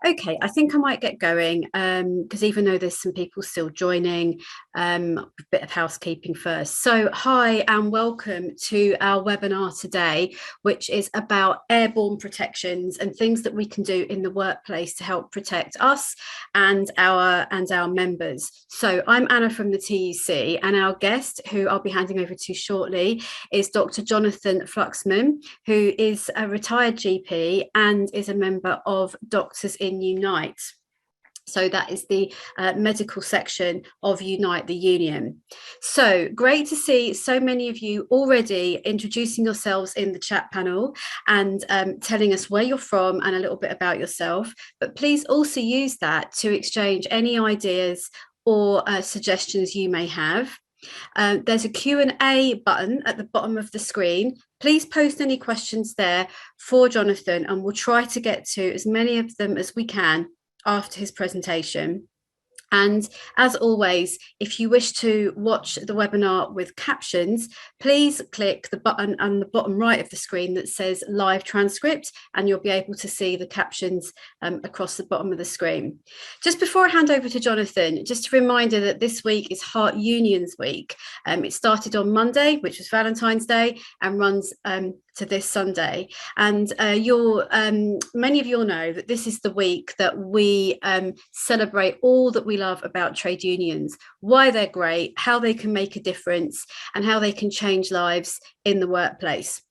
Okay, I think I might get going because even though there's some people still joining, a bit of housekeeping first. So hi and welcome to our webinar today, which is about airborne protections and things that we can do in the workplace to help protect us and our members. So I'm Anna from the TUC, and our guest, who I'll be handing over to shortly, is Dr. Jonathan Fluxman, who is a retired GP and is a member of Doctors in Unite. So that is the medical section of Unite, the union. So great to see so many of you already introducing yourselves in the chat panel and telling us where you're from and a little bit about yourself. But please also use that to exchange any ideas or suggestions you may have. There's a Q&A button at the bottom of the screen. Please post any questions there for Jonathan, and we'll try to get to as many of them as we can after his presentation. And as always, if you wish to watch the webinar with captions, please click the button on the bottom right of the screen that says live transcript, and you'll be able to see the captions across the bottom of the screen. Just before I hand over to Jonathan, just a reminder that this week is Heart Unions Week. It started on Monday, which was Valentine's Day, and runs to this Sunday. And many of you will know that this is the week that we celebrate all that we love about trade unions, why they're great, how they can make a difference, and how they can change lives in the workplace.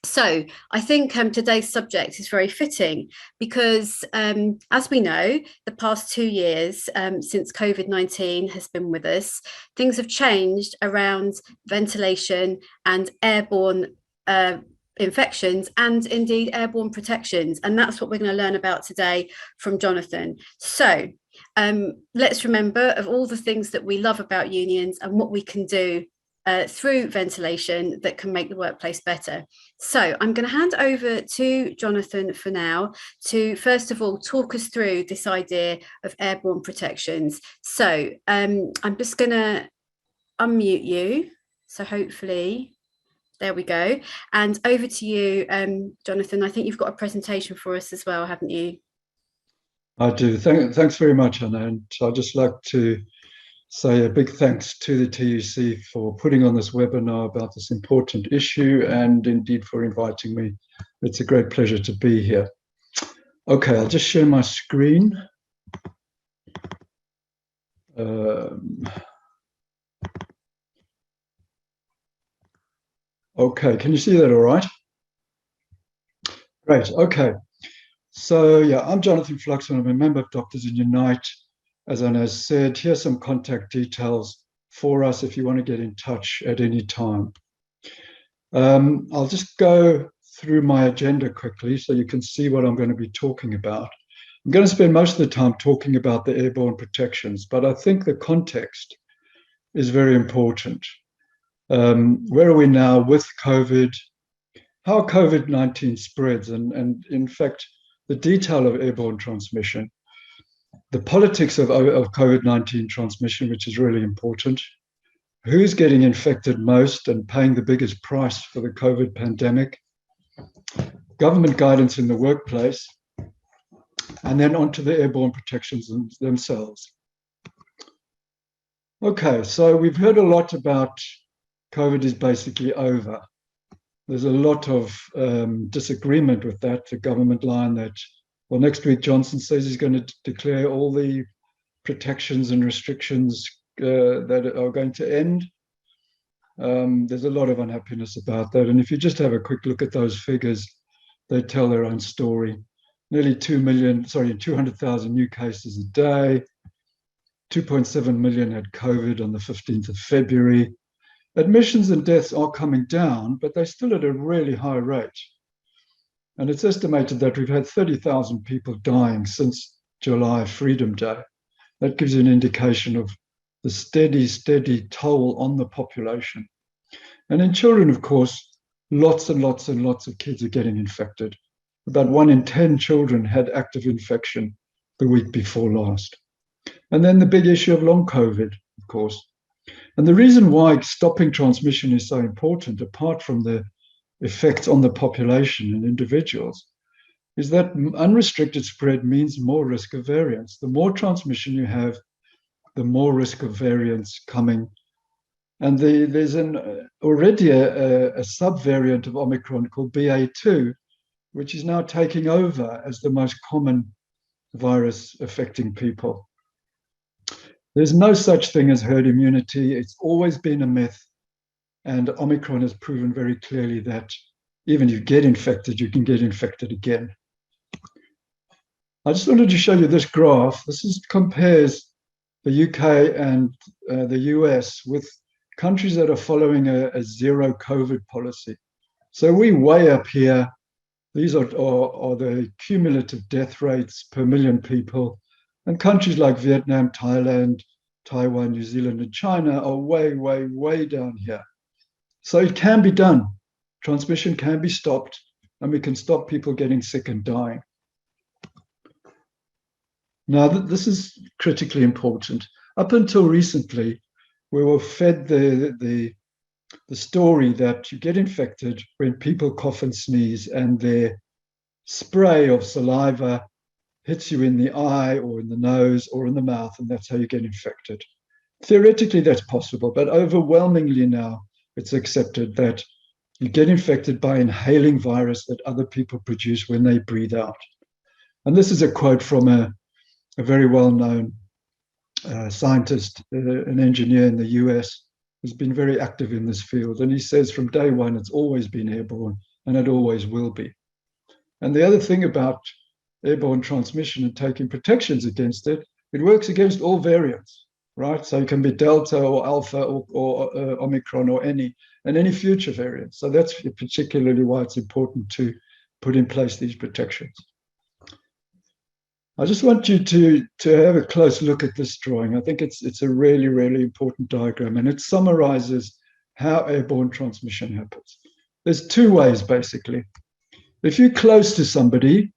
So I think today's subject is very fitting because, as we know, the past 2 years since COVID-19 has been with us, things have changed around ventilation and airborne infections and indeed airborne protections. And that's what we're going to learn about today from Jonathan. So let's remember of all the things that we love about unions and what we can do through ventilation that can make the workplace better. So I'm going to hand over to Jonathan for now to first of all talk us through this idea of airborne protections. So I'm just going to unmute you. So hopefully, there we go. And over to you, Jonathan. I think you've got a presentation for us as well, haven't you? I do. Thanks very much, Anna. And I'd just like to say a big thanks to the TUC for putting on this webinar about this important issue and indeed for inviting me. It's a great pleasure to be here. Okay, I'll just share my screen. Okay, can you see that all right? Great, okay. So yeah, I'm Jonathan Fluxman. I'm a member of Doctors in Unite. As Anna said, here's some contact details for us if you want to get in touch at any time. I'll just go through my agenda quickly so you can see what I'm going to be talking about. I'm going to spend most of the time talking about the airborne protections, but I think the context is very important. Where are we now with COVID? How COVID-19 spreads, and in fact, the detail of airborne transmission, the politics of COVID-19 transmission, which is really important, who's getting infected most and paying the biggest price for the COVID pandemic, government guidance in the workplace, and then onto the airborne protections themselves. Okay, so we've heard a lot about COVID is basically over. There's a lot of disagreement with that, the government line that, well, next week Johnson says he's going to declare all the protections and restrictions that are going to end. There's a lot of unhappiness about that. And if you just have a quick look at those figures, they tell their own story. Nearly 200,000 new cases a day, 2.7 million had COVID on the 15th of February. Admissions and deaths are coming down, but they're still at a really high rate. And it's estimated that we've had 30,000 people dying since July Freedom Day. That gives you an indication of the steady toll on the population. And in children, of course, lots and lots and lots of kids are getting infected. About 1 in 10 children had active infection the week before last. And then the big issue of long COVID, of course. And the reason why stopping transmission is so important, apart from the effects on the population and individuals, is that unrestricted spread means more risk of variants. The more transmission you have, the more risk of variants coming. And there's already a subvariant of Omicron called BA2, which is now taking over as the most common virus affecting people. There's no such thing as herd immunity. It's always been a myth. And Omicron has proven very clearly that even if you get infected, you can get infected again. I just wanted to show you this graph. This compares the UK and the US with countries that are following a zero COVID policy. So we way up here. These are the cumulative death rates per million people. And countries like Vietnam, Thailand, Taiwan, New Zealand, and China are way, way, way down here. So it can be done. Transmission can be stopped, and we can stop people getting sick and dying. Now, this is critically important. Up until recently, we were fed the story that you get infected when people cough and sneeze, and their spray of saliva hits you in the eye or in the nose or in the mouth, and that's how you get infected. Theoretically, that's possible, but overwhelmingly now it's accepted that you get infected by inhaling virus that other people produce when they breathe out. And this is a quote from a very well-known scientist, an engineer in the US, who's been very active in this field. And he says from day one, it's always been airborne, and it always will be. And the other thing about airborne transmission and taking protections against it, it works against all variants, right? So it can be Delta or Alpha or Omicron or any future variants. So that's particularly why it's important to put in place these protections. I just want you to have a close look at this drawing. I think it's a really, really important diagram, and it summarizes how airborne transmission happens. There's two ways, basically. If you're close to somebody,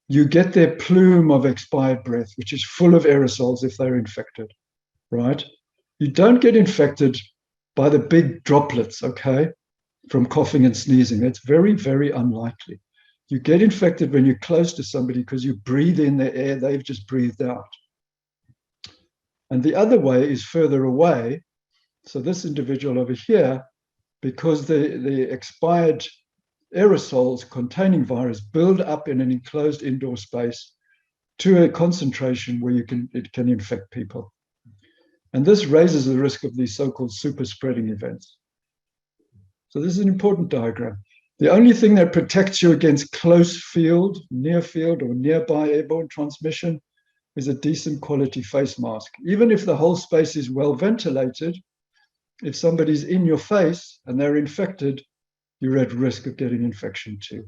you get their plume of expired breath, which is full of aerosols if they're infected, right? You don't get infected by the big droplets, okay, from coughing and sneezing. That's very, very unlikely. You get infected when you're close to somebody because you breathe in the air they've just breathed out. And the other way is further away. So this individual over here, because the expired aerosols containing virus build up in an enclosed indoor space to a concentration where it can infect people. And this raises the risk of these so-called super spreading events. So this is an important diagram. The only thing that protects you against close field, near field, or nearby airborne transmission is a decent quality face mask. Even if the whole space is well ventilated, if somebody's in your face and they're infected, you're at risk of getting infection too.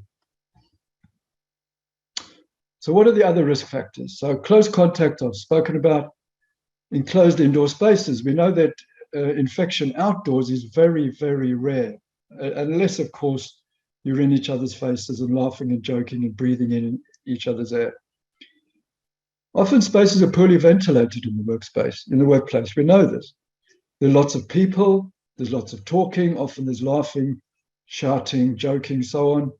So what are the other risk factors? So close contact I've spoken about. Enclosed indoor spaces, we know that infection outdoors is very, very rare, unless, of course, you're in each other's faces and laughing and joking and breathing in each other's air. Often spaces are poorly ventilated in the workplace. We know this. There are lots of people, there's lots of talking, often there's laughing, shouting, joking, so on.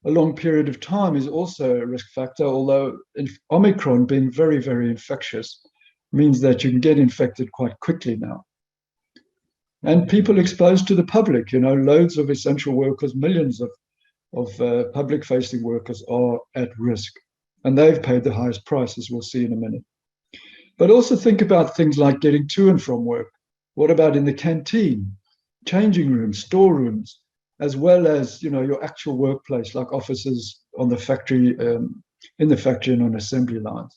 A long period of time is also a risk factor, although Omicron being very, very infectious means that you can get infected quite quickly now. And people exposed to the public, loads of essential workers, millions of public-facing workers are at risk. And they've paid the highest price, as we'll see in a minute. But also think about things like getting to and from work. What about in the canteen, changing rooms, storerooms, as well as your actual workplace, like offices on the factory, in the factory and on assembly lines.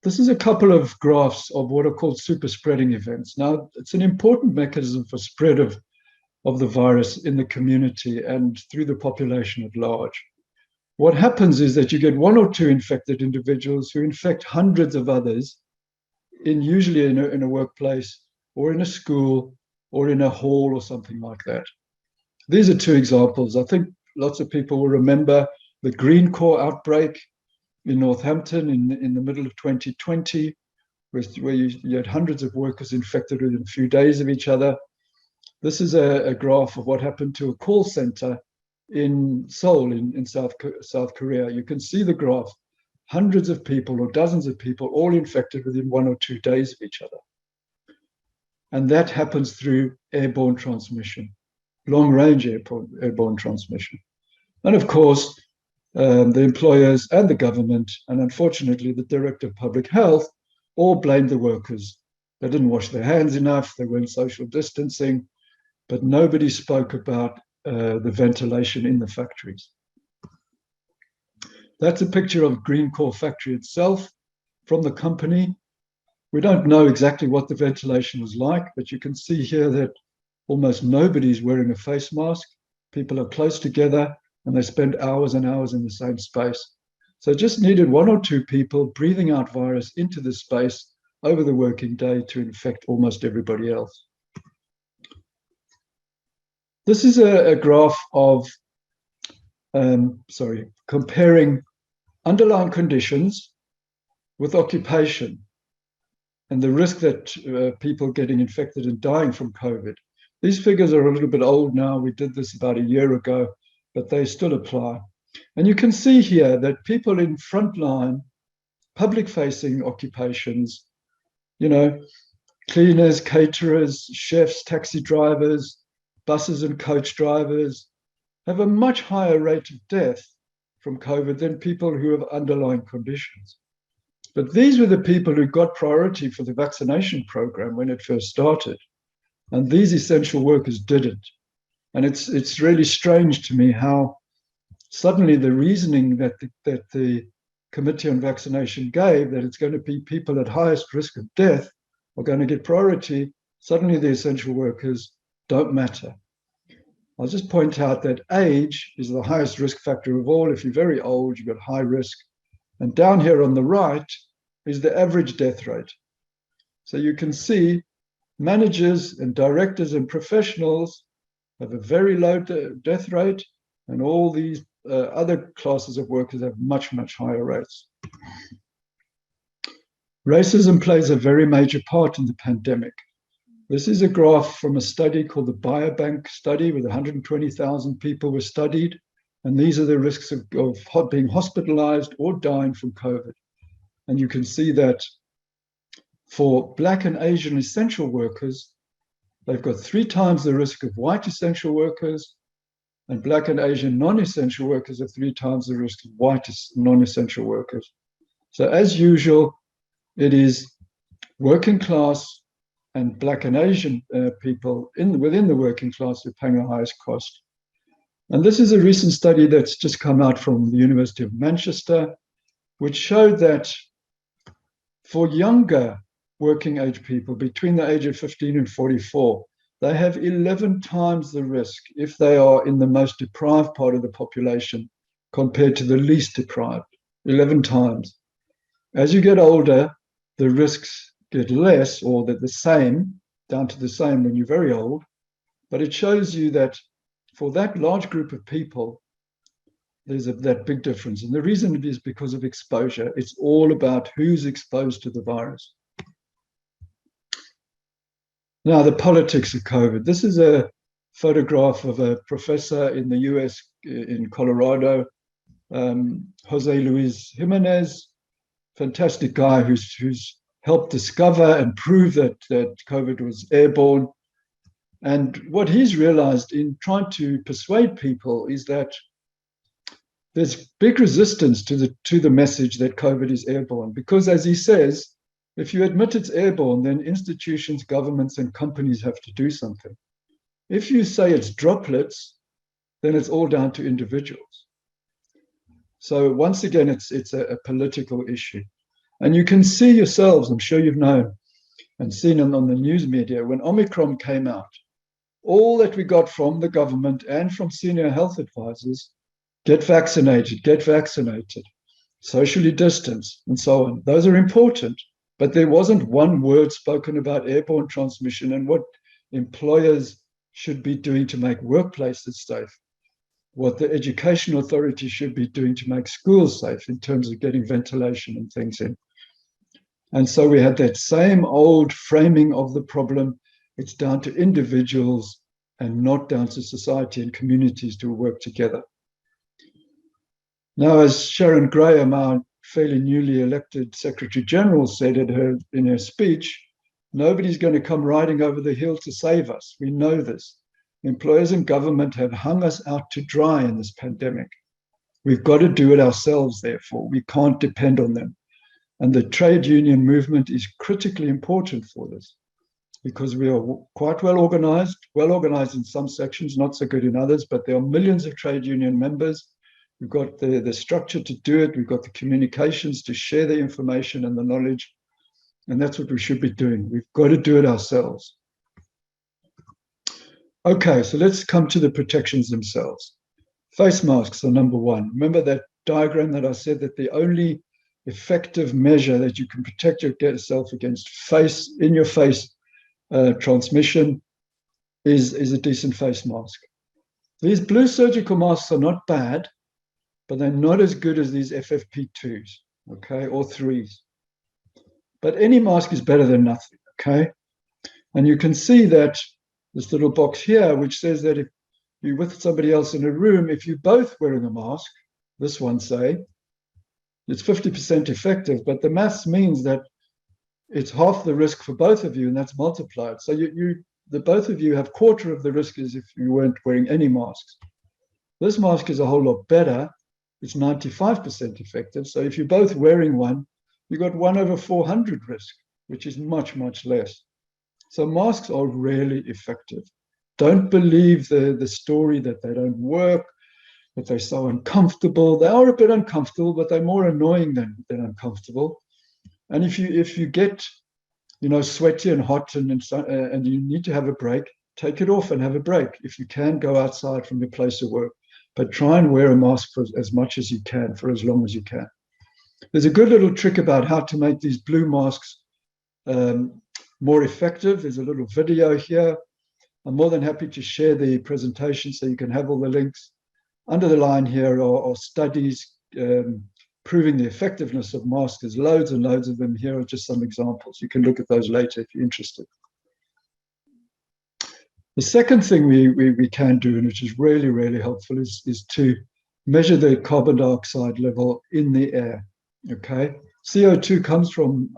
This is a couple of graphs of what are called super spreading events. Now, it's an important mechanism for spread of the virus in the community and through the population at large. What happens is that you get one or two infected individuals who infect hundreds of others, usually in a workplace or in a school or in a hall or something like that. These are two examples. I think lots of people will remember the Greencore outbreak in Northampton in the middle of 2020, where you had hundreds of workers infected within a few days of each other. This is a graph of what happened to a call center in Seoul, in South Korea. You can see the graph, hundreds of people or dozens of people all infected within 1 or 2 days of each other. And that happens through airborne transmission, long-range airborne transmission. And of course, the employers and the government, and unfortunately the Director of Public Health, all blamed the workers. They didn't wash their hands enough, they weren't social distancing, but nobody spoke about the ventilation in the factories. That's a picture of Greencore factory itself from the company. We don't know exactly what the ventilation was like, but you can see here that almost nobody's wearing a face mask. People are close together and they spend hours and hours in the same space. So it just needed 1 or 2 people breathing out virus into the space over the working day to infect almost everybody else. This is a graph of, comparing underlying conditions with occupation and the risk that people getting infected and dying from COVID. These figures are a little bit old now. We did this about a year ago, but they still apply. And you can see here that people in frontline, public-facing occupations, cleaners, caterers, chefs, taxi drivers, buses and coach drivers, have a much higher rate of death from COVID than people who have underlying conditions. But these were the people who got priority for the vaccination program when it first started. And these essential workers didn't. And it's really strange to me how suddenly the reasoning that the Committee on Vaccination gave, that it's going to be people at highest risk of death are going to get priority, suddenly the essential workers don't matter. I'll just point out that age is the highest risk factor of all. If you're very old, you've got high risk. And down here on the right is the average death rate. So you can see managers and directors and professionals have a very low death rate, and all these other classes of workers have much, much higher rates. Racism plays a very major part in the pandemic. This is a graph from a study called the Biobank study, with 120,000 people were studied. And these are the risks of being hospitalized or dying from COVID. And you can see that for Black and Asian essential workers, they've got 3 times the risk of white essential workers, and Black and Asian non-essential workers have 3 times the risk of white non-essential workers. So as usual, it is working class and Black and Asian people within the working class who are paying the highest cost. And this is a recent study that's just come out from the University of Manchester, which showed that for younger working age people between the age of 15 and 44, they have 11 times the risk if they are in the most deprived part of the population compared to the least deprived, 11 times. As you get older, the risks get less, or they're the same, down to the same when you're very old. But it shows you that for that large group of people, there's that big difference. And the reason is because of exposure. It's all about who's exposed to the virus. Now, the politics of COVID. This is a photograph of a professor in the US, in Colorado, Jose Luis Jimenez, fantastic guy who's helped discover and prove that COVID was airborne. And what he's realized in trying to persuade people is that there's big resistance to the message that COVID is airborne, because as he says, if you admit it's airborne, then institutions, governments, and companies have to do something. If you say it's droplets, then it's all down to individuals. So once again, it's a political issue. And you can see yourselves, I'm sure you've known and seen on the news media, when Omicron came out, all that we got from the government and from senior health advisors, get vaccinated, socially distance, and so on. Those are important, but there wasn't one word spoken about airborne transmission and what employers should be doing to make workplaces safe, what the education authority should be doing to make schools safe in terms of getting ventilation and things in. And so we had that same old framing of the problem. It's down to individuals and not down to society and communities to work together. Now, as Sharon Graham, our fairly newly elected Secretary General, said in her speech, nobody's going to come riding over the hill to save us. We know this. Employers and government have hung us out to dry in this pandemic. We've got to do it ourselves, therefore. We can't depend on them. And the trade union movement is critically important for this, because we are quite well organized in some sections, not so good in others, but there are millions of trade union members. We've got the structure to do it. We've got the communications to share the information and the knowledge. And that's what we should be doing. We've got to do it ourselves. Okay, so let's come to the protections themselves. Face masks are number one. Remember that diagram that I said that the only effective measure that you can protect yourself against in-your-face transmission is a decent face mask. These blue surgical masks are not bad, but they're not as good as these FFP2s, okay, or 3s. But any mask is better than nothing, okay? And you can see that this little box here, which says that if you're with somebody else in a room, if you're both wearing a mask, this one say, it's 50% effective, but the maths means that it's half the risk for both of you, and that's multiplied. So the both of you have quarter of the risk as if you weren't wearing any masks. This mask is a whole lot better. It's 95% effective. So if you're both wearing one, you got 1/400 risk, which is much, much less. So masks are really effective. Don't believe the story that they don't work, that they're so uncomfortable. They are a bit uncomfortable, but they're more annoying than uncomfortable. And if you get, sweaty and hot and you need to have a break, take it off and have a break. If you can, go outside from your place of work, but try and wear a mask for as much as you can, for as long as you can. There's a good little trick about how to make these blue masks more effective. There's a little video here. I'm more than happy to share the presentation so you can have all the links. Under the line here are studies proving the effectiveness of masks. There's loads and loads of them. Here are just some examples. You can look at those later if you're interested. The second thing we can do, and which is really, really helpful, is to measure the carbon dioxide level in the air, okay? CO2 comes from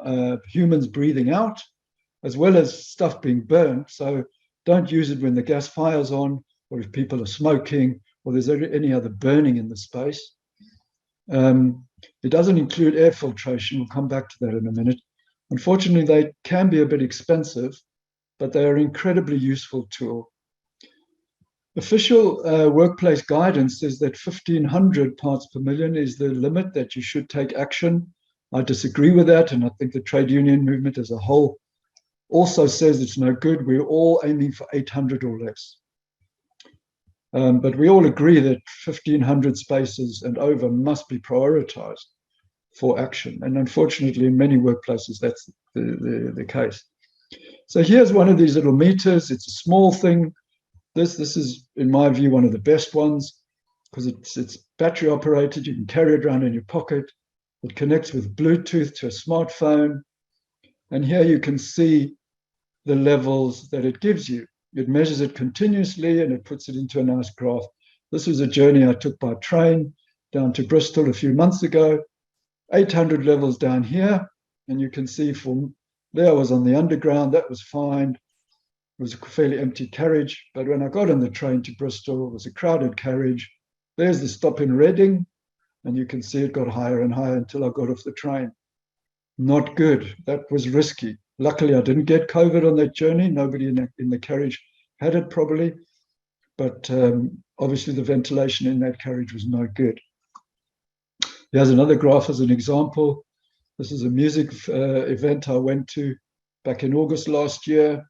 humans breathing out, as well as stuff being burned. So don't use it when the gas fire's on, or if people are smoking, or there's any other burning in the space. It doesn't include air filtration. We'll come back to that in a minute. Unfortunately, they can be a bit expensive, but they are an incredibly useful tool. Official workplace guidance says that 1,500 parts per million is the limit that you should take action. I disagree with that, and I think the trade union movement as a whole also says it's no good. We're all aiming for 800 or less. But we all agree that 1,500 spaces and over must be prioritized for action. And unfortunately, in many workplaces, that's the case. So here's one of these little meters. It's a small thing. This is, in my view, one of the best ones because it's battery operated. You can carry it around in your pocket. It connects with Bluetooth to a smartphone. And here you can see the levels that it gives you. It measures it continuously and it puts it into a nice graph. This was a journey I took by train down to Bristol a few months ago. 800 levels down here. And you can see from there I was on the underground. That was fine. It was a fairly empty carriage. But when I got on the train to Bristol, it was a crowded carriage. There's the stop in Reading. And you can see it got higher and higher until I got off the train. Not good. That was risky. Luckily, I didn't get COVID on that journey. Nobody in the carriage had it probably. But obviously, the ventilation in that carriage was no good. Here's another graph as an example. This is a music event I went to back in August last year.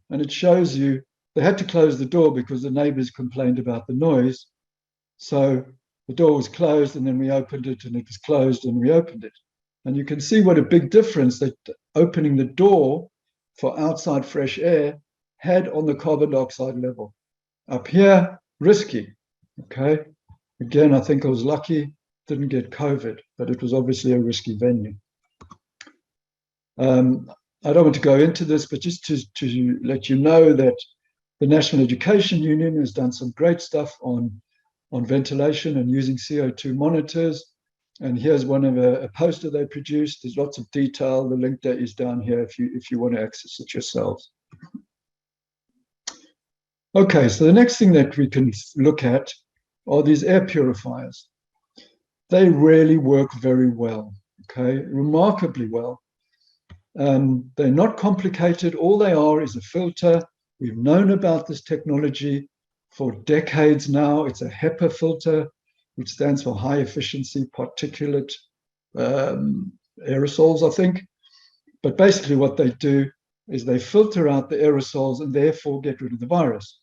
And it shows you they had to close the door because the neighbors complained about the noise. So the door was closed and then we opened it and it was closed and we opened it. And you can see what a big difference that opening the door for outside fresh air had on the carbon dioxide level. Up here, risky, okay? Again, I think I was lucky, didn't get COVID, but it was obviously a risky venue. I don't want to go into this, but just to let you know that The National Education Union has done some great stuff on ventilation and using CO2 monitors. And here's one of a poster they produced. There's lots of detail. The link there is down here if you want to access it yourselves. Okay, so the next thing that we can look at are these air purifiers. They really work very well, okay, remarkably well. They're not complicated. All they are is a filter. We've known about this technology for decades now. It's a HEPA filter, which stands for high efficiency particulate aerosols, I think. But basically what they do is they filter out the aerosols and therefore get rid of the virus.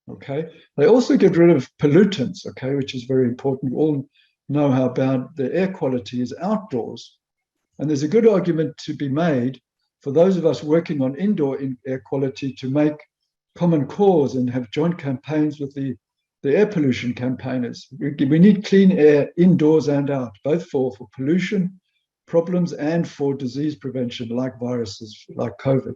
Okay. They also get rid of pollutants, okay, which is very important. We all know how bad the air quality is outdoors. And there's a good argument to be made for those of us working on indoor air quality to make common cause and have joint campaigns with the air pollution campaigners. We need clean air indoors and out, both for pollution problems and for disease prevention, like viruses, like COVID.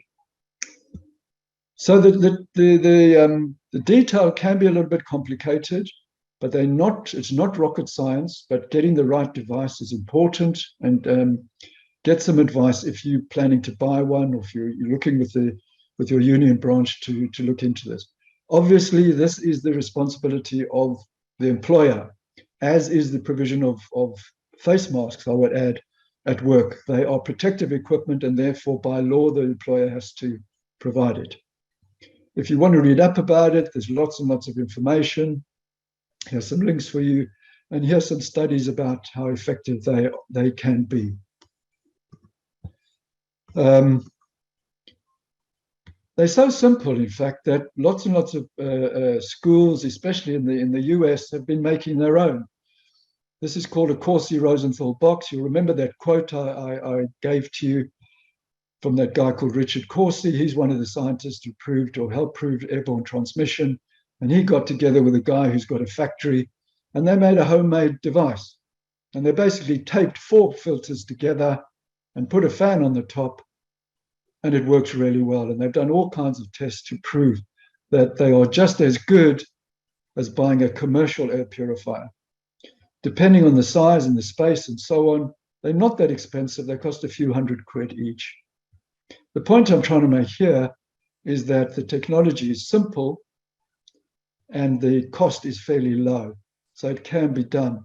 So the detail can be a little bit complicated, but it's not rocket science, but getting the right device is important. And get some advice if you're planning to buy one, or if you're looking with your union branch to look into this. Obviously, this is the responsibility of the employer, as is the provision of face masks, I would add, at work. They are protective equipment, and therefore, by law, the employer has to provide it. If you want to read up about it, there's lots and lots of information. Here's some links for you, and here's some studies about how effective they can be. They're so simple, in fact, that lots and lots of schools, especially in the US, have been making their own. This is called a Covidrosenthal box. You'll remember that quote I gave to you from that guy called Richard Corsi. He's one of the scientists who proved or helped prove airborne transmission. And he got together with a guy who's got a factory, and they made a homemade device. And they basically taped 4 filters together and put a fan on the top, and it works really well. And they've done all kinds of tests to prove that they are just as good as buying a commercial air purifier. Depending on the size and the space and so on, they're not that expensive. They cost a few £100 each. The point I'm trying to make here is that the technology is simple and the cost is fairly low. So it can be done.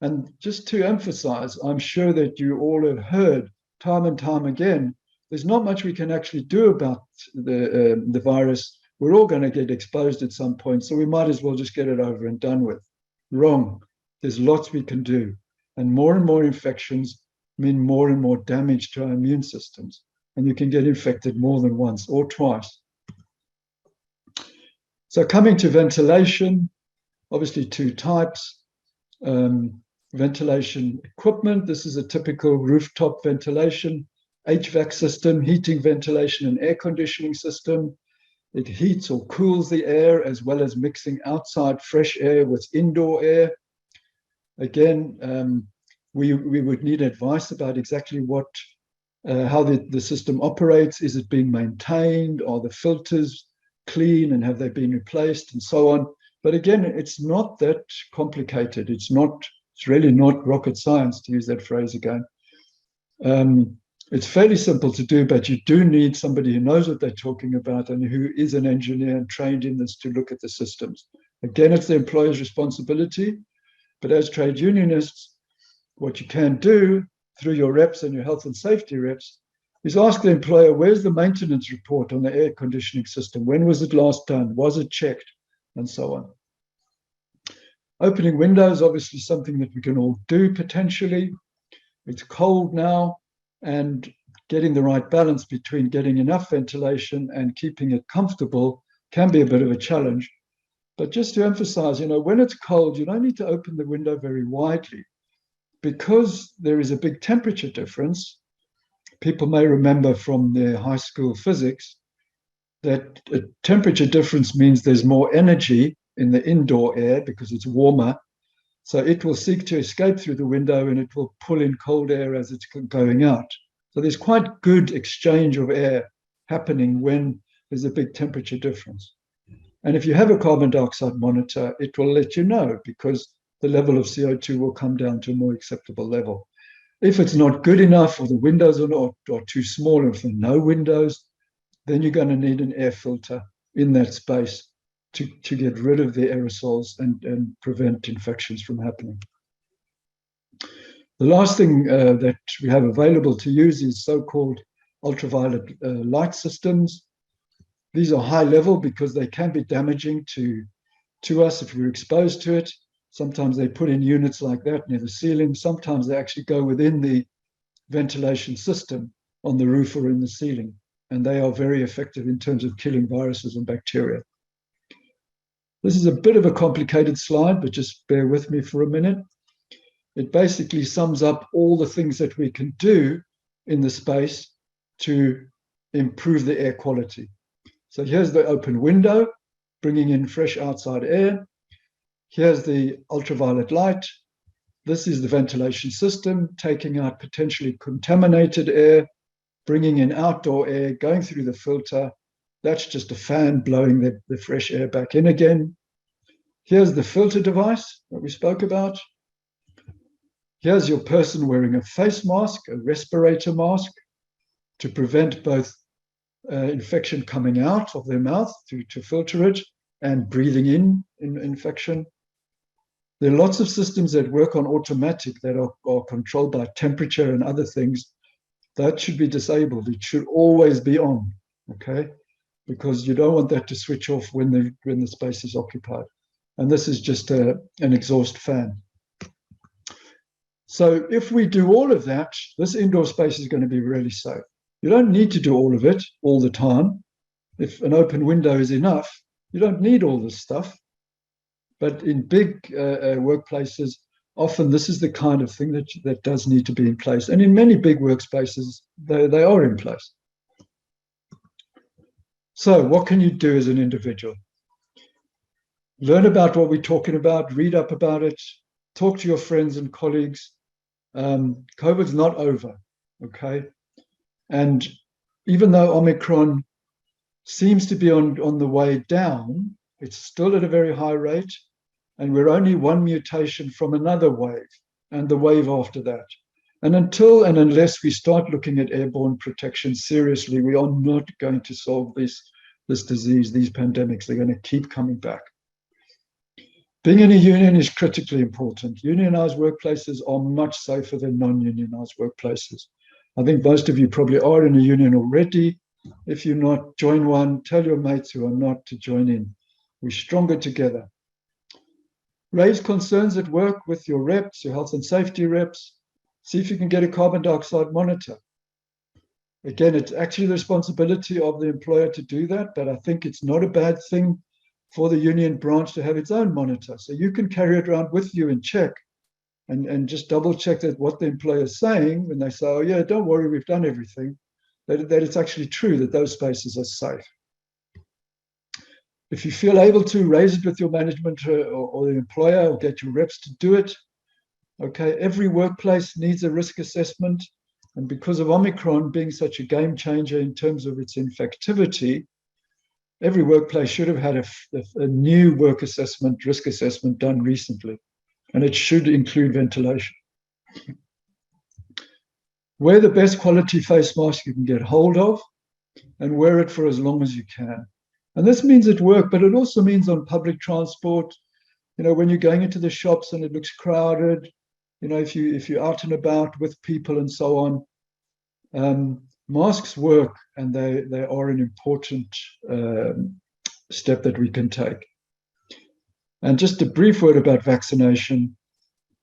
And just to emphasize, I'm sure that you all have heard time and time again, there's not much we can actually do about the virus. We're all going to get exposed at some point, so we might as well just get it over and done with. Wrong. There's lots we can do. And more infections mean more and more damage to our immune systems. And you can get infected more than once or twice. So coming to ventilation, obviously 2 types. Ventilation equipment. This is a typical rooftop ventilation, HVAC system, heating, ventilation, and air conditioning system. It heats or cools the air, as well as mixing outside fresh air with indoor air. Again, we would need advice about exactly how the system operates. Is it being maintained? Are the filters clean, and have they been replaced, and so on? But again, it's not that complicated. It's really not rocket science, to use that phrase again. It's fairly simple to do, but you do need somebody who knows what they're talking about and who is an engineer and trained in this to look at the systems. Again, it's the employer's responsibility, but as trade unionists, what you can do through your reps and your health and safety reps is ask the employer, where's the maintenance report on the air conditioning system? When was it last done? Was it checked? And so on. Opening windows, obviously something that we can all do potentially. It's cold now, and getting the right balance between getting enough ventilation and keeping it comfortable can be a bit of a challenge. But just to emphasize, when it's cold, you don't need to open the window very widely, because there is a big temperature difference. People may remember from their high school physics that a temperature difference means there's more energy in the indoor air because it's warmer. So it will seek to escape through the window, and it will pull in cold air as it's going out. So there's quite good exchange of air happening when there's a big temperature difference. And if you have a carbon dioxide monitor, it will let you know, because the level of CO2 will come down to a more acceptable level. If it's not good enough, or the windows are too small, or if there are no windows, then you're going to need an air filter in that space to get rid of the aerosols and prevent infections from happening. The last thing that we have available to use is so-called ultraviolet light systems. These are high level because they can be damaging to us if we're exposed to it. Sometimes they put in units like that near the ceiling. Sometimes they actually go within the ventilation system on the roof or in the ceiling. And they are very effective in terms of killing viruses and bacteria. This is a bit of a complicated slide, but just bear with me for a minute. It basically sums up all the things that we can do in the space to improve the air quality. So here's the open window, bringing in fresh outside air. Here's the ultraviolet light. This is the ventilation system, taking out potentially contaminated air, bringing in outdoor air, going through the filter. That's just a fan blowing the fresh air back in again. Here's the filter device that we spoke about. Here's your person wearing a face mask, a respirator mask, to prevent both infection coming out of their mouth to filter it and breathing in infection. There are lots of systems that work on automatic that are controlled by temperature and other things. That should be disabled. It should always be on, okay? Because you don't want that to switch off when the space is occupied. And this is just an exhaust fan. So if we do all of that, this indoor space is going to be really safe. You don't need to do all of it all the time. If an open window is enough, you don't need all this stuff. But in big workplaces, often this is the kind of thing that does need to be in place. And in many big workspaces, they are in place. So what can you do as an individual? Learn about what we're talking about, read up about it, talk to your friends and colleagues. COVID's not over, okay? And even though Omicron seems to be on the way down, it's still at a very high rate, and we're only one mutation from another wave, and the wave after that. And until and unless we start looking at airborne protection seriously, we are not going to solve this disease, these pandemics. They're going to keep coming back. Being in a union is critically important. Unionized workplaces are much safer than non-unionized workplaces. I think most of you probably are in a union already. If you're not, join one. Tell your mates who are not to join in. We're stronger together. Raise concerns at work with your reps, your health and safety reps. See if you can get a carbon dioxide monitor. Again, it's actually the responsibility of the employer to do that, but I think it's not a bad thing for the union branch to have its own monitor. So you can carry it around with you and check and just double check that what the employer is saying when they say, oh yeah, don't worry, we've done everything, that it's actually true that those spaces are safe. If you feel able to, raise it with your management or the employer, or get your reps to do it. Okay, every workplace needs a risk assessment. And because of Omicron being such a game changer in terms of its infectivity, every workplace should have had a new work assessment, risk assessment done recently. And it should include ventilation. Wear the best quality face mask you can get hold of and wear it for as long as you can. And this means at work, but it also means on public transport. You know, when you're going into the shops and it looks crowded, you know, if you're out and about with people and so on, masks work, and they are an important step that we can take. And just a brief word about vaccination.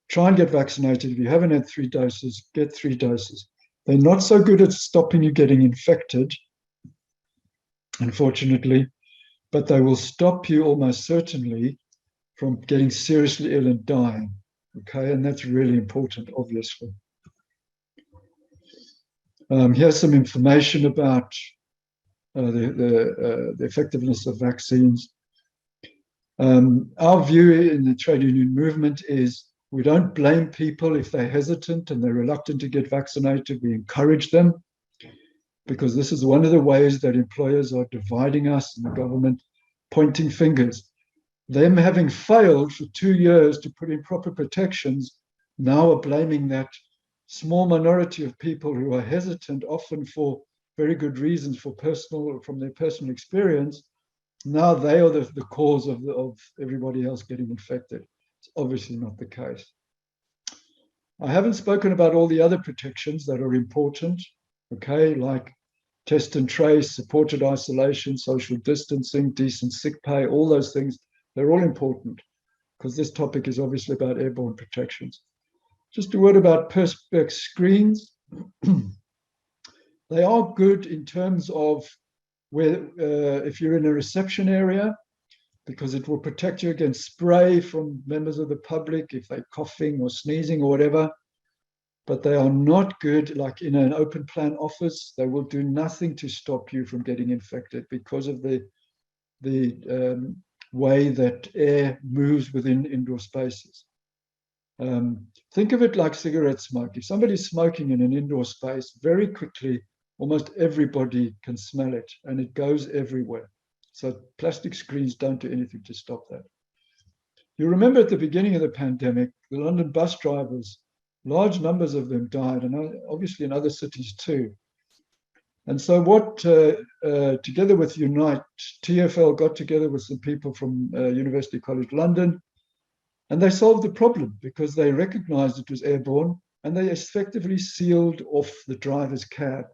Try and get vaccinated. If you haven't had 3 doses, get 3 doses. They're not so good at stopping you getting infected, unfortunately, but they will stop you almost certainly from getting seriously ill and dying. Okay, and that's really important, obviously. Here's some information about the effectiveness of vaccines. Our view in the trade union movement is we don't blame people if they're hesitant and they're reluctant to get vaccinated. We encourage them, because this is one of the ways that employers are dividing us and the government pointing fingers. Them having failed for 2 years to put in proper protections now are blaming that small minority of people who are hesitant, often for very good reasons, from their personal experience. Now they are the cause of everybody else getting infected. It's obviously not the case. I haven't spoken about all the other protections that are important, okay, like test and trace, supported isolation, social distancing, decent sick pay, all those things. They're all important because this topic is obviously about airborne protections. Just a word about Perspex screens. They are good in terms of where, if you're in a reception area, because it will protect you against spray from members of the public if they're coughing or sneezing or whatever. But they are not good, like in an open plan office. They will do nothing to stop you from getting infected because of the way that air moves within indoor spaces. Think of it like cigarette smoke. If somebody's smoking in an indoor space, very quickly, almost everybody can smell it, and it goes everywhere. So plastic screens don't do anything to stop that. You remember at the beginning of the pandemic, the London bus drivers, large numbers of them died, and obviously in other cities too. And so what, together with Unite, TfL got together with some people from University College London, and they solved the problem because they recognized it was airborne, and they effectively sealed off the driver's cab,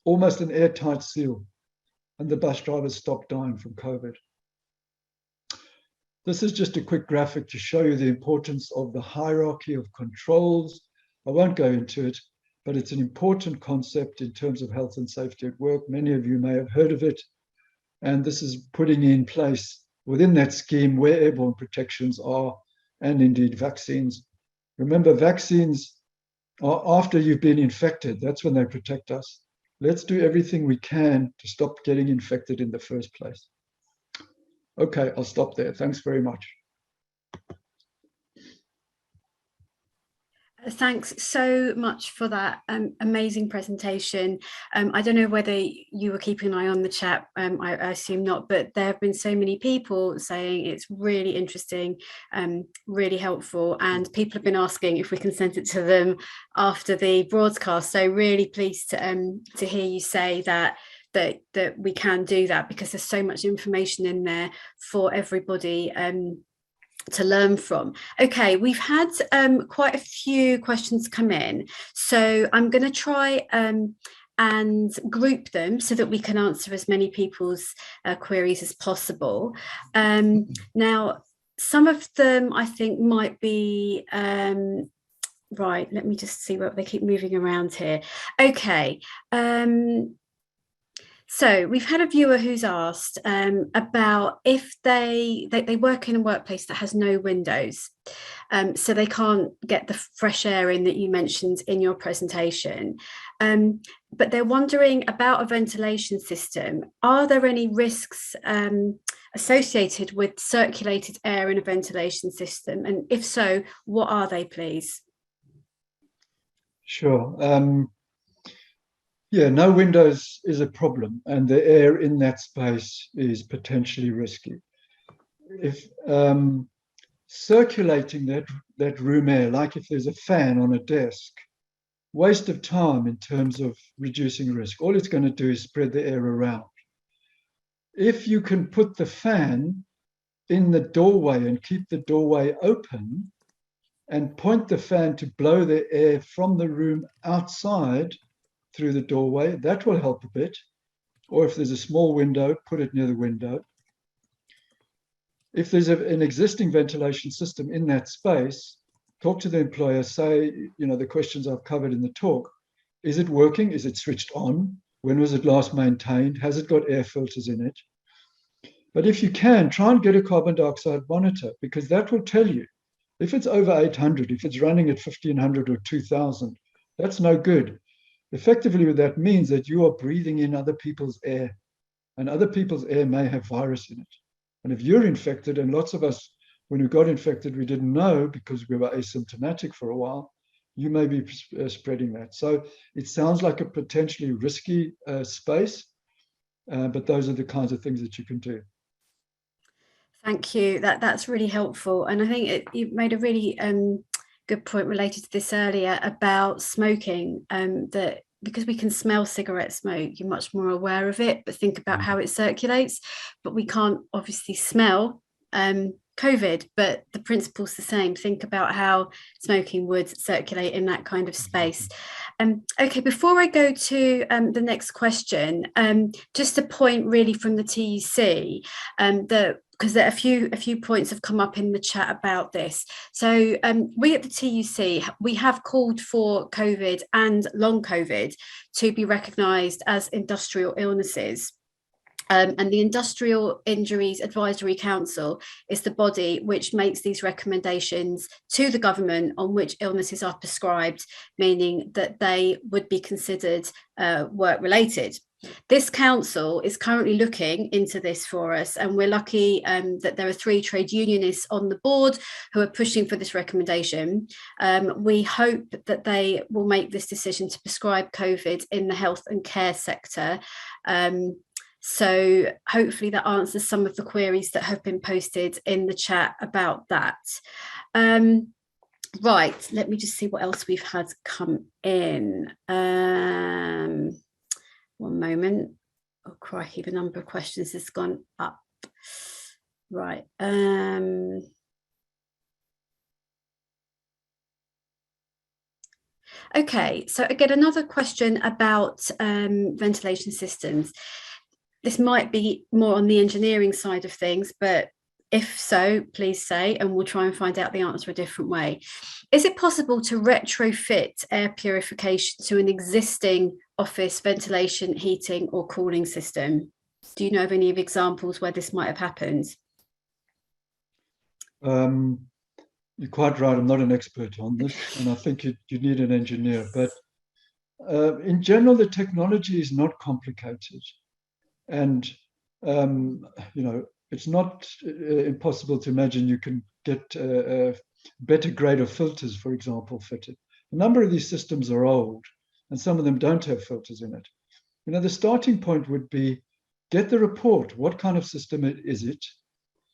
almost an airtight seal, and the bus drivers stopped dying from COVID. This is just a quick graphic to show you the importance of the hierarchy of controls. I won't go into it, but it's an important concept in terms of health and safety at work. Many of you may have heard of it. And this is putting in place within that scheme where airborne protections are, and indeed vaccines. Remember, vaccines are after you've been infected. That's when they protect us. Let's do everything we can to stop getting infected in the first place. Okay, I'll stop there. Thanks very much. Thanks so much for that amazing presentation. I don't know whether you were keeping an eye on the chat. I assume not, but there have been so many people saying it's really interesting, really helpful, and people have been asking if we can send it to them after the broadcast. So really pleased to hear you say that we can do that, because there's so much information in there for everybody to learn from. Okay, we've had quite a few questions come in, so I'm going to try and group them so that we can answer as many people's queries as possible. Now, some of them I think might be right. Let me just see what they keep moving around here. Okay. So we've had a viewer who's asked about if they work in a workplace that has no windows, so they can't get the fresh air in that you mentioned in your presentation. But they're wondering about a ventilation system. Are there any risks associated with circulated air in a ventilation system? And if so, what are they, please? Sure. Yeah, no windows is a problem, and the air in that space is potentially risky. If circulating that room air, like if there's a fan on a desk, waste of time in terms of reducing risk. All it's going to do is spread the air around. If you can put the fan in the doorway and keep the doorway open and point the fan to blow the air from the room outside through the doorway, that will help a bit. Or if there's a small window, put it near the window. If there's an existing ventilation system in that space, talk to the employer, say, the questions I've covered in the talk. Is it working? Is it switched on? When was it last maintained? Has it got air filters in it? But if you can, try and get a carbon dioxide monitor, because that will tell you if it's over 800, if it's running at 1500 or 2000, that's no good. Effectively, what that means that you are breathing in other people's air, and other people's air may have virus in it. And if you're infected, and lots of us, when we got infected, we didn't know because we were asymptomatic for a while, you may be spreading that. So it sounds like a potentially risky space, but those are the kinds of things that you can do. Thank you. That's really helpful. And I think you made a really good point related to this earlier about smoking, that because we can smell cigarette smoke, you're much more aware of it, but think about how it circulates. But we can't obviously smell COVID, but the principle's the same. Think about how smoking would circulate in that kind of space. Okay, before I go to the next question, just a point really from the TUC, that because there are a few points have come up in the chat about this. So we at the TUC, we have called for COVID and long COVID to be recognised as industrial illnesses. And the Industrial Injuries Advisory Council is the body which makes these recommendations to the government on which illnesses are prescribed, meaning that they would be considered work-related. This council is currently looking into this for us, and we're lucky that there are 3 trade unionists on the board who are pushing for this recommendation. We hope that they will make this decision to prescribe COVID in the health and care sector. So hopefully that answers some of the queries that have been posted in the chat about that. Right, let me just see what else we've had come in. One moment. Oh, crikey, the number of questions has gone up. Right. Okay, so again, another question about ventilation systems. This might be more on the engineering side of things, but if so, please say, and we'll try and find out the answer a different way. Is it possible to retrofit air purification to an existing office ventilation, heating or cooling system? Do you know of any examples where this might have happened? You're quite right. I'm not an expert on this, and I think you need an engineer. But in general, the technology is not complicated. And, it's not impossible to imagine you can get a better grade of filters, for example, fitted. A number of these systems are old, and some of them don't have filters in it. The starting point would be get the report. What kind of system is it?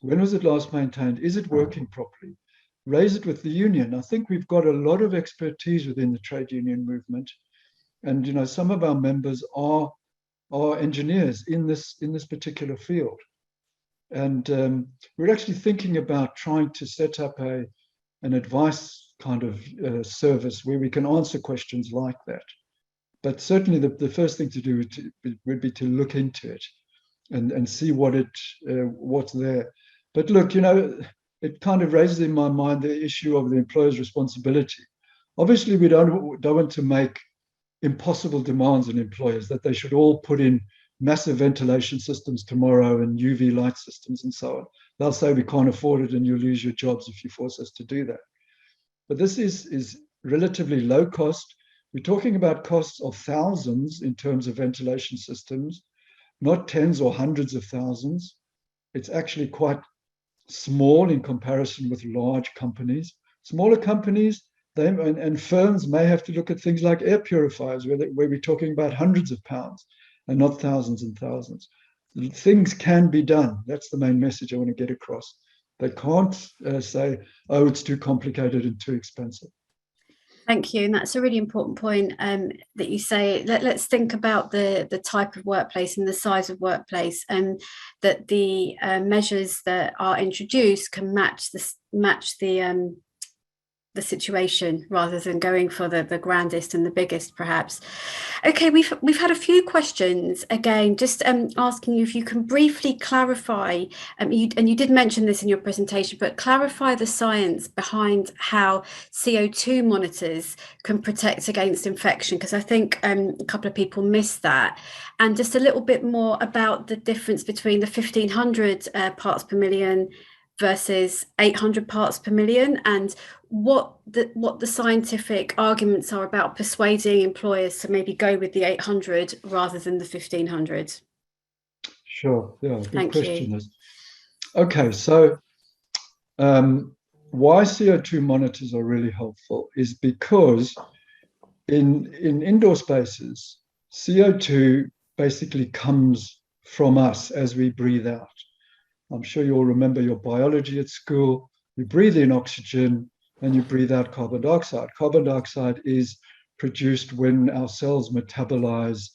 When was it last maintained? Is it working properly? Raise it with the union. I think we've got a lot of expertise within the trade union movement. And, some of our members are engineers in this particular field. And we're actually thinking about trying to set up an advice kind of service where we can answer questions like that. But certainly the first thing to do would be to look into it and see what's there. But look, it kind of raises in my mind the issue of the employer's responsibility. Obviously, we don't want to make impossible demands on employers that they should all put in massive ventilation systems tomorrow and UV light systems and so on. They'll say we can't afford it and you'll lose your jobs if you force us to do that. But this is relatively low cost. We're talking about costs of thousands in terms of ventilation systems, not tens or hundreds of thousands. It's actually quite small in comparison with large companies. Smaller companies, and firms may have to look at things like air purifiers, where we're talking about hundreds of pounds and not thousands and thousands. Things can be done. That's the main message I want to get across. They can't say, oh, it's too complicated and too expensive. Thank you. And that's a really important point that you say. Let's think about the type of workplace and the size of workplace, and that the measures that are introduced can match the situation rather than going for the grandest and the biggest, perhaps. Okay, we've had a few questions again, just asking you if you can briefly clarify, you did mention this in your presentation, but clarify the science behind how CO2 monitors can protect against infection, because I think a couple of people missed that, and just a little bit more about the difference between the 1500 parts per million versus 800 parts per million, and what the scientific arguments are about persuading employers to maybe go with the 800 rather than the 1500. Sure, yeah, good Thank question. you. Okay, so why CO2 monitors are really helpful is because in indoor spaces, CO2 basically comes from us as we breathe out. I'm sure you all remember your biology at school. You breathe in oxygen and you breathe out carbon dioxide. Carbon dioxide is produced when our cells metabolize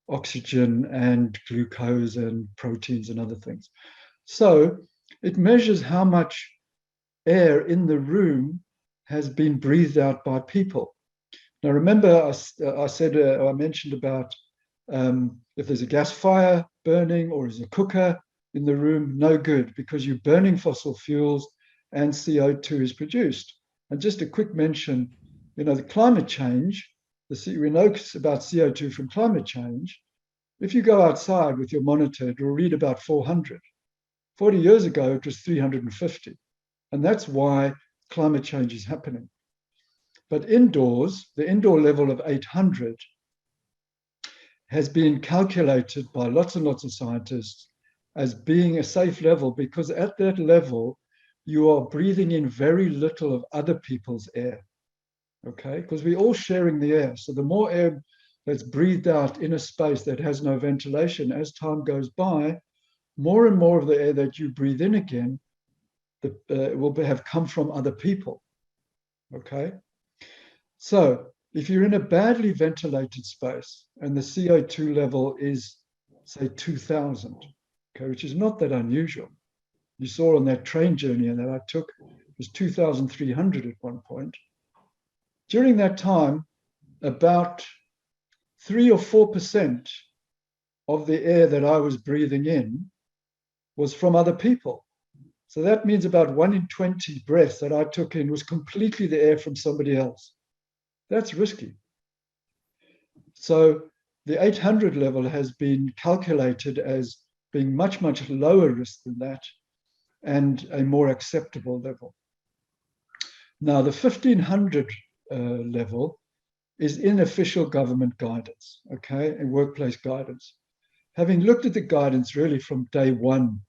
oxygen and glucose and proteins and other things. So it measures how much air in the room has been breathed out by people. Now, remember, I mentioned about if there's a gas fire burning or is a cooker in the room, no good, because you're burning fossil fuels and CO2 is produced. And just a quick mention, the climate change, we know about CO2 from climate change. If you go outside with your monitor, it will read about 400. 40 years ago, it was 350. And that's why climate change is happening. But indoors, the indoor level of 800 has been calculated by lots and lots of scientists as being a safe level, because at that level, you are breathing in very little of other people's air, okay? Because we're all sharing the air. So the more air that's breathed out in a space that has no ventilation, as time goes by, more and more of the air that you breathe in again will have come from other people, okay? So if you're in a badly ventilated space and the CO2 level is, say, 2000, okay, which is not that unusual. You saw on that train journey that I took, it was 2,300 at one point. During that time, about 3 or 4% of the air that I was breathing in was from other people. So that means about 1 in 20 breaths that I took in was completely the air from somebody else. That's risky. So the 800 level has been calculated as being much, much lower risk than that and a more acceptable level. Now, the 1500 level is in official government guidance, okay, and workplace guidance. Having looked at the guidance really from day one,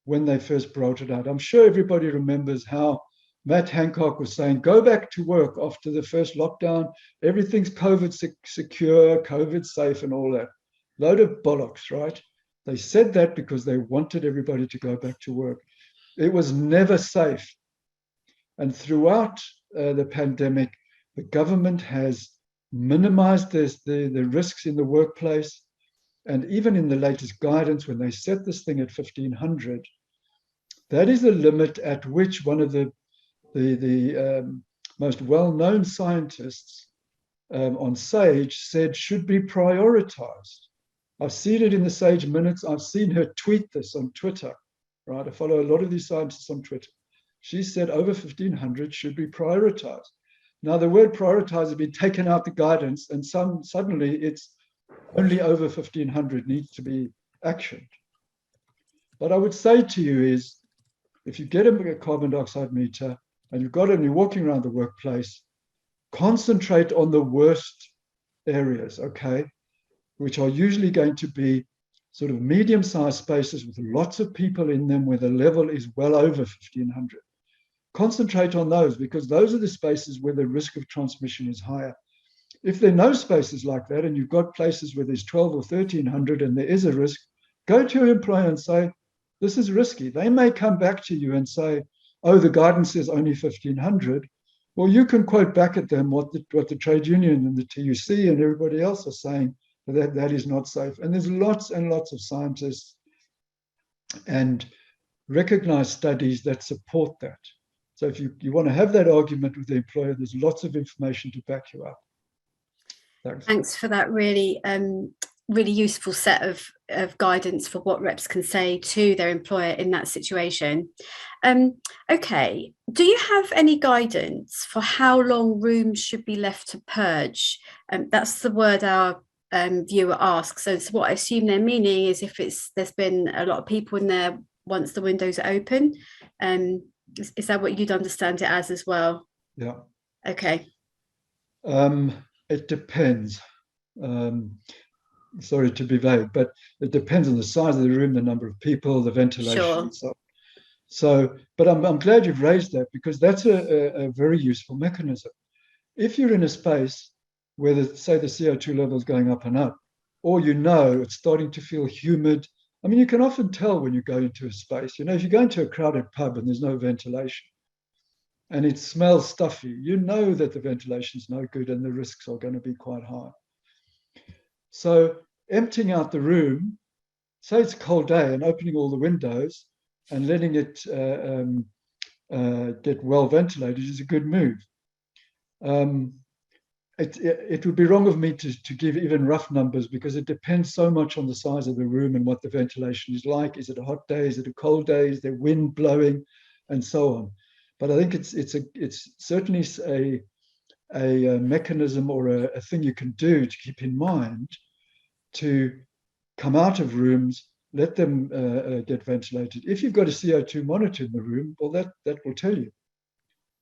when they first brought it out, I'm sure everybody remembers how Matt Hancock was saying, go back to work after the first lockdown. Everything's COVID secure, COVID safe and all that. Load of bollocks, right? They said that because they wanted everybody to go back to work. It was never safe. And throughout the pandemic, the government has minimized the risks in the workplace. And even in the latest guidance, when they set this thing at 1500, that is the limit at which one of the most well-known scientists on SAGE said should be prioritized. I've seen it in the SAGE minutes. I've seen her tweet this on Twitter, right? I follow a lot of these scientists on Twitter. She said over 1500 should be prioritized. Now, the word prioritize has been taken out the guidance, and suddenly it's only over 1500 needs to be actioned. What I would say to you is, if you get a carbon dioxide meter and you've got it and you're walking around the workplace, concentrate on the worst areas, okay, which are usually going to be sort of medium-sized spaces with lots of people in them where the level is well over 1500. Concentrate on those, because those are the spaces where the risk of transmission is higher. If there are no spaces like that and you've got places where there's 12 or 1300 and there is a risk, go to your employer and say, this is risky. They may come back to you and say, oh, the guidance says only 1500. Well, you can quote back at them what the trade union and the TUC and everybody else are saying, that is not safe. And there's lots and lots of scientists and recognized studies that support that. So if you want to have that argument with the employer, there's lots of information to back you up. Thanks for that really really useful set of guidance for what reps can say to their employer in that situation. Okay, do you have any guidance for how long rooms should be left to purge? That's the word our viewer asks. So what I assume they're meaning is if there's been a lot of people in there once the windows are open. Is that what you'd understand it as well? Yeah. Okay. It depends. Sorry to be vague, but it depends on the size of the room, the number of people, the ventilation, sure. and so on. So, but I'm glad you've raised that, because that's a very useful mechanism. If you're in a space where, say, the CO2 level is going up and up, or it's starting to feel humid I mean, you can often tell when you go into a space. If you go into a crowded pub and there's no ventilation and it smells stuffy, you know that the ventilation's no good and the risks are going to be quite high. So emptying out the room, say it's a cold day, and opening all the windows and letting it get well ventilated is a good move. It would be wrong of me to give even rough numbers, because it depends so much on the size of the room and what the ventilation is like. Is it a hot day? Is it a cold day? Is there wind blowing? And so on. But I think it's certainly a mechanism or a thing you can do to keep in mind, to come out of rooms, let them get ventilated. If you've got a CO2 monitor in the room, well, that will tell you.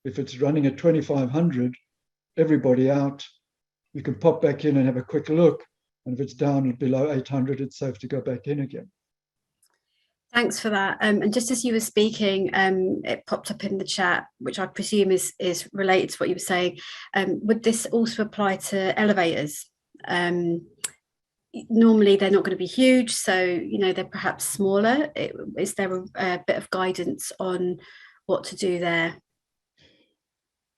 If it's running at 2,500, everybody out, you can pop back in and have a quick look. And if it's down below 800, it's safe to go back in again. Thanks for that. And just as you were speaking, it popped up in the chat, which I presume is related to what you were saying. Would this also apply to elevators? Normally they're not going to be huge, so they're perhaps smaller. Is there a bit of guidance on what to do there?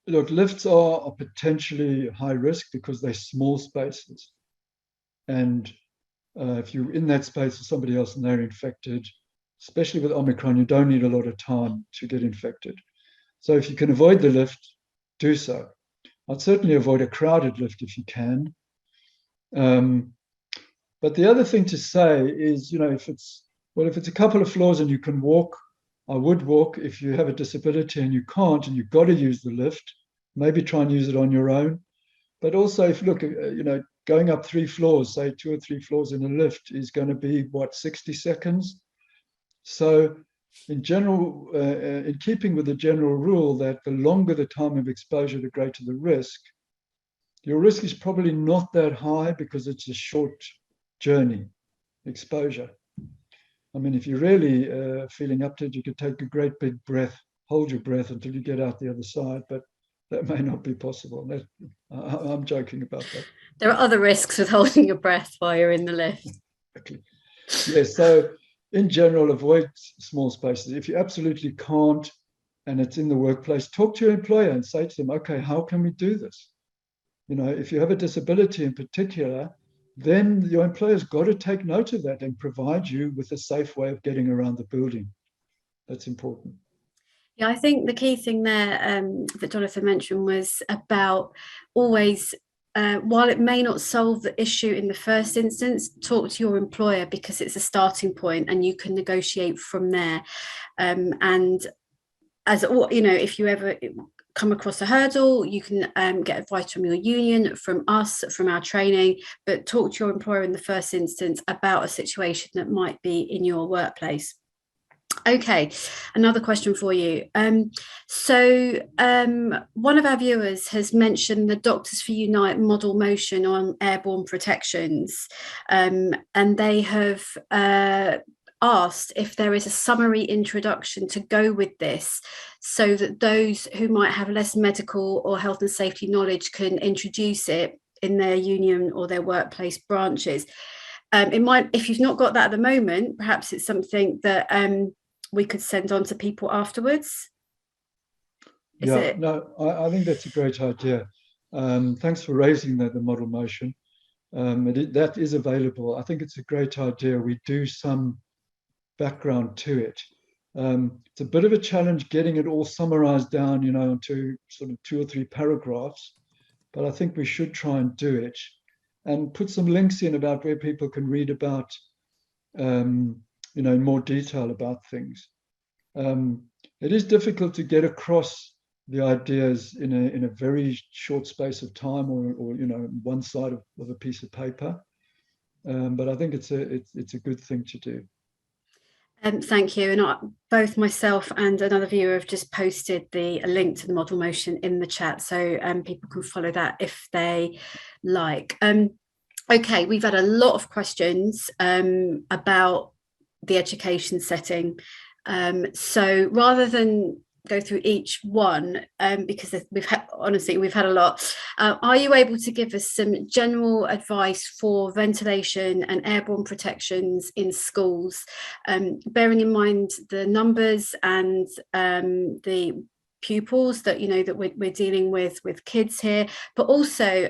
Look, lifts are potentially high risk because they're small spaces, and if you're in that space with somebody else and they're infected, especially with Omicron, you don't need a lot of time to get infected. So if you can avoid the lift, do so. I'd certainly avoid a crowded lift if you can. But the other thing to say is, if it's a couple of floors and you can walk, I would walk. If you have a disability and you can't and you've got to use the lift, maybe try and use it on your own. But also, if you look, going up 3 floors, say 2 or 3 floors in a lift is going to be, 60 seconds? So in general, in keeping with the general rule that the longer the time of exposure, the greater the risk, your risk is probably not that high because it's a short journey exposure. I mean, if you're really feeling up to it, you could take a great big breath, hold your breath until you get out the other side, but that may not be possible. I'm joking about that. There are other risks with holding your breath while you're in the lift. Exactly. Yes, so in general, avoid small spaces. If you absolutely can't and it's in the workplace, talk to your employer and say to them, okay, how can we do this? If you have a disability in particular, then your employer's got to take note of that and provide you with a safe way of getting around the building. That's important. Yeah, I think the key thing there that Jonathan mentioned was about always, while it may not solve the issue in the first instance, talk to your employer, because it's a starting point and you can negotiate from there. And as if you ever come across a hurdle, you can get advice from your union, from us, from our training, but talk to your employer in the first instance about a situation that might be in your workplace. Okay, another question for you. So one of our viewers has mentioned the Doctors for Unite model motion on airborne protections, and they have asked if there is a summary introduction to go with this, so that those who might have less medical or health and safety knowledge can introduce it in their union or their workplace branches. It might, if you've not got that at the moment, perhaps it's something that we could send on to people afterwards. I think that's a great idea. Thanks for raising the model motion. That is available. I think it's a great idea. We do some background to it. It's a bit of a challenge getting it all summarized down, into sort of 2 or 3 paragraphs, but I think we should try and do it and put some links in about where people can read about, in more detail about things. It is difficult to get across the ideas in a very short space of time, or one side of a piece of paper. But I think it's a good thing to do. Thank you. And both myself and another viewer have just posted a link to the model motion in the chat, so people can follow that if they like. Okay, we've had a lot of questions about the education setting. So rather than go through each one because we've had a lot. Are you able to give us some general advice for ventilation and airborne protections in schools, bearing in mind the numbers and the pupils that that we're dealing with kids here, but also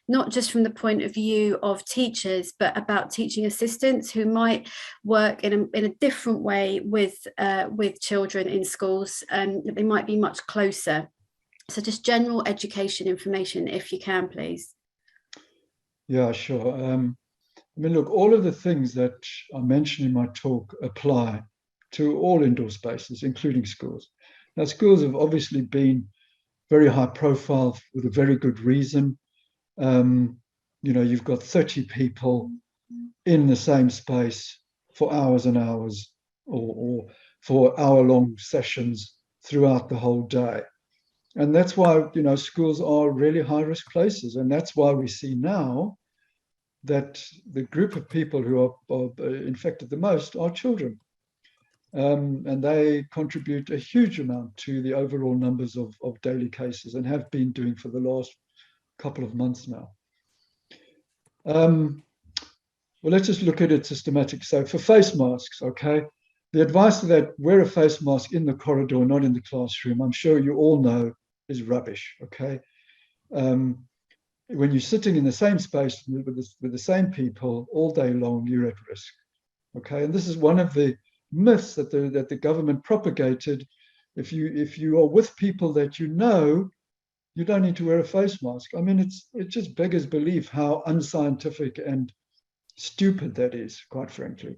not just from the point of view of teachers, but about teaching assistants who might work in a different way with children in schools, they might be much closer. So just general education information, if you can, please. Yeah, sure. I mean, look, all of the things that I mentioned in my talk apply to all indoor spaces, including schools. Now, schools have obviously been very high profile with a very good reason. You've got 30 people in the same space for hours and hours, or for hour-long sessions throughout the whole day. And that's why, schools are really high-risk places. And that's why we see now that the group of people who are infected the most are children. And they contribute a huge amount to the overall numbers of daily cases, and have been doing for the last couple of months now. Well, let's just look at it systematically. So for face masks, okay, the advice that wear a face mask in the corridor, not in the classroom, I'm sure you all know is rubbish, okay? When you're sitting in the same space with the same people all day long, you're at risk, okay? And this is one of the myths that the government propagated. If you are with people that you don't need to wear a face mask. I mean, it just beggars belief how unscientific and stupid that is, quite frankly.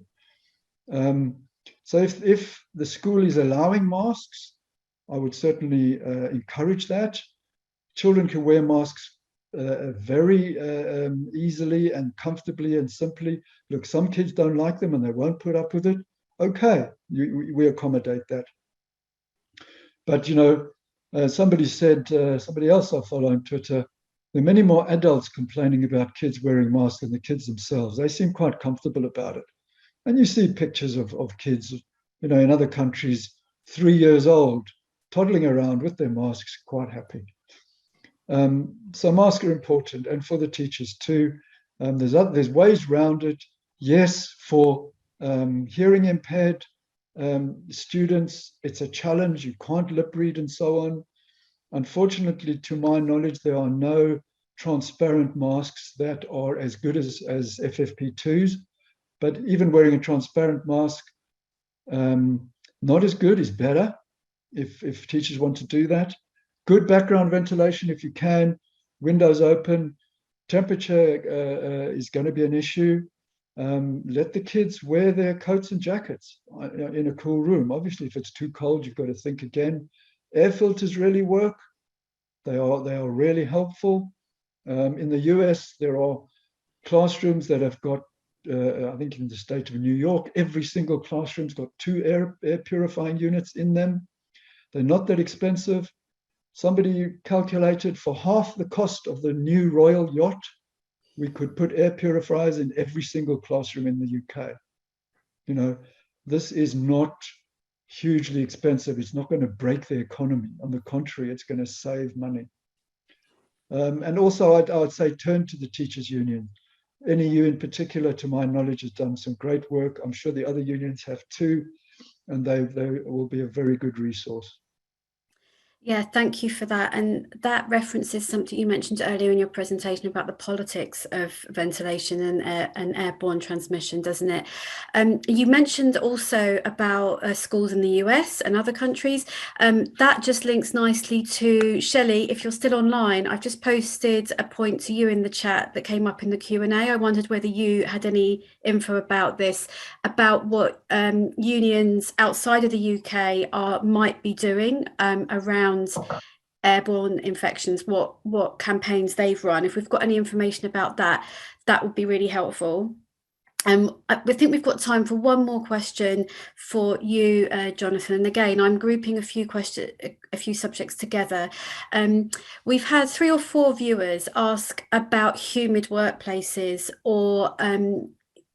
So if the school is allowing masks, I would certainly encourage that. Children can wear masks very easily and comfortably and simply. Look, some kids don't like them and they won't put up with it. Okay, we accommodate that. But somebody else I follow on Twitter, there are many more adults complaining about kids wearing masks than the kids themselves. They seem quite comfortable about it. And you see pictures of kids, in other countries, 3 years old, toddling around with their masks, quite happy. So masks are important, and for the teachers too. There's ways around it. Yes, for hearing impaired students, it's a challenge. You can't lip read and so on. Unfortunately, to my knowledge, there are no transparent masks that are as good as FFP2s. But even wearing a transparent mask, not as good, is better if teachers want to do that. Good background ventilation if you can, windows open. Temperature is going to be an issue. Let the kids wear their coats and jackets in a cool room. Obviously, if it's too cold, you've got to think again. Air filters really work. They are really helpful. In the US, there are classrooms that have got, I think in the state of New York, every single classroom's got 2 air purifying units in them. They're not that expensive. Somebody calculated for half the cost of the new Royal Yacht, we could put air purifiers in every single classroom in the UK. This is not hugely expensive. It's not going to break the economy. On the contrary, it's going to save money. And also, I would say turn to the teachers' union. NEU in particular, to my knowledge, has done some great work. I'm sure the other unions have too, and they will be a very good resource. Yeah, thank you for that. And that references something you mentioned earlier in your presentation about the politics of ventilation and airborne transmission, doesn't it? You mentioned also about schools in the US and other countries. That just links nicely to Shelley. If you're still online, I've just posted a point to you in the chat that came up in the Q&A. I wondered whether you had any info about this, about what unions outside of the UK might be doing around airborne infections, what campaigns they've run. If we've got any information about that, that would be really helpful. I think we've got time for one more question for you, Jonathan. And again, I'm grouping a few subjects together. We've had 3 or 4 viewers ask about humid workplaces, or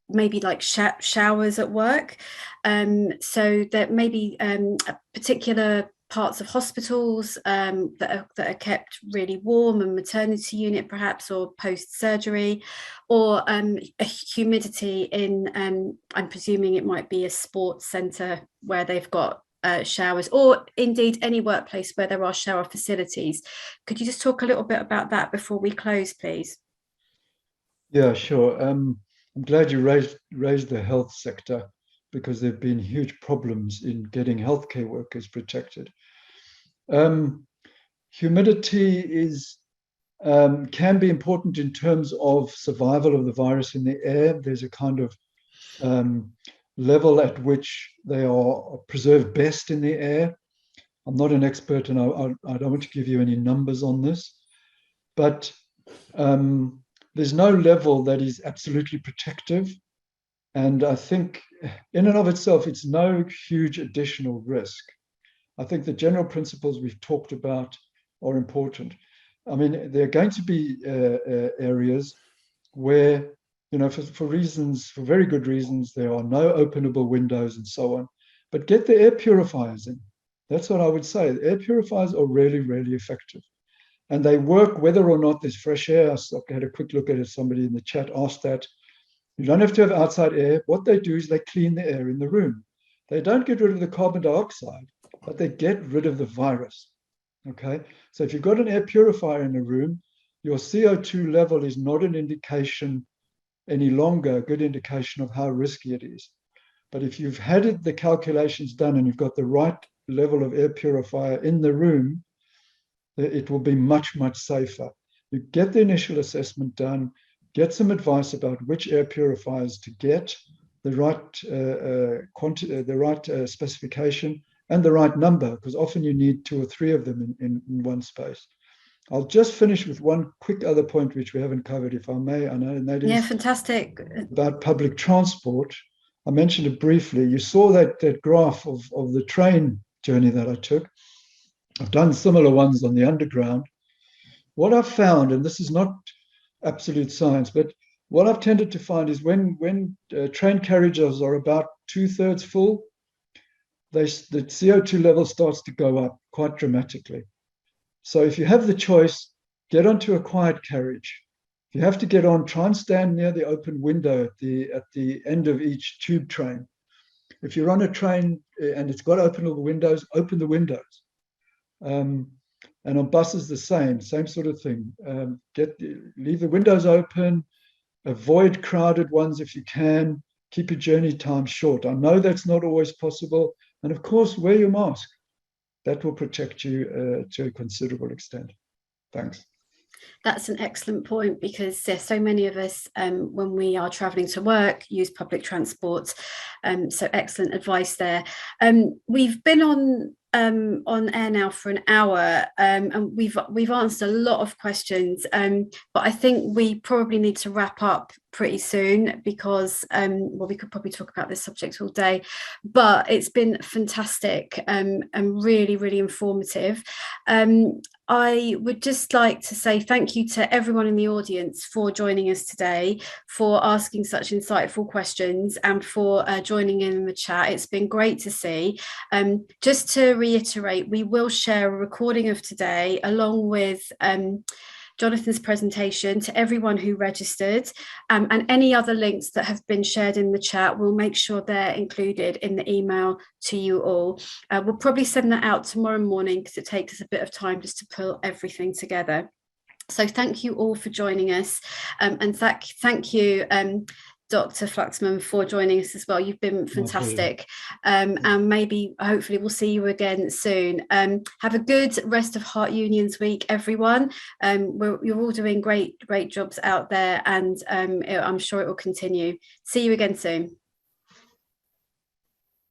maybe like showers at work. So that maybe a particular parts of hospitals that are kept really warm, and maternity unit perhaps, or post-surgery, or a humidity in, I'm presuming it might be a sports centre where they've got showers, or indeed any workplace where there are shower facilities. Could you just talk a little bit about that before we close, please? Yeah, sure. I'm glad you raised the health sector, because there have been huge problems in getting healthcare workers protected. Humidity can be important in terms of survival of the virus in the air. There's a kind of level at which they are preserved best in the air. I'm not an expert, and I don't want to give you any numbers on this, but there's no level that is absolutely protective. And I think in and of itself, it's no huge additional risk. I think the general principles we've talked about are important. I mean, there are going to be areas where, for reasons, for very good reasons, there are no openable windows and so on. But get the air purifiers in. That's what I would say. The air purifiers are really, really effective. And they work whether or not there's fresh air. I had a quick look at it. Somebody in the chat asked that. You don't have to have outside air. What they do is they clean the air in the room. They don't get rid of the carbon dioxide, but they get rid of the virus. Okay, so if you've got an air purifier in a room, your CO2 level is not an indication any longer, a good indication of how risky it is. But if you've had the calculations done and you've got the right level of air purifier in the room, it will be much, much safer. You get the initial assessment done, get some advice about which air purifiers to get, the right specification, and the right number, because often you need 2 or 3 of them in one space. I'll just finish with one quick other point which we haven't covered, if I may, Anna, and that is fantastic. About public transport. I mentioned it briefly. You saw that graph of the train journey that I took. I've done similar ones on the underground. What I've found, and this is not absolute science, but what I've tended to find is when train carriages are about 2/3 full, the CO2 level starts to go up quite dramatically. So if you have the choice, get onto a quiet carriage. If you have to get on, try and stand near the open window at the end of each tube train. If you're on a train and it's got openable windows, open the windows. And on buses, the same sort of thing. Leave the windows open, avoid crowded ones if you can, keep your journey time short. I know that's not always possible. And of course, wear your mask. That will protect you to a considerable extent. Thanks. That's an excellent point, because there's so many of us when we are traveling to work use public transport. So excellent advice there. We've been on air now for an hour, and we've answered a lot of questions, but I think we probably need to wrap up pretty soon, because we could probably talk about this subject all day, but it's been fantastic and really, really informative. I would just like to say thank you to everyone in the audience for joining us today, for asking such insightful questions, and for joining in the chat. It's been great to see. Just to reiterate, we will share a recording of today along with Jonathan's presentation to everyone who registered, and any other links that have been shared in the chat, we'll make sure they're included in the email to you all. We'll probably send that out tomorrow morning, because it takes us a bit of time just to pull everything together. So thank you all for joining us, and thank you Dr. Fluxman, for joining us as well. You've been fantastic, and maybe hopefully we'll see you again soon. Have a good rest of Heart Unions week, everyone. You're all doing great jobs out there, and I'm sure it will continue. See you again soon.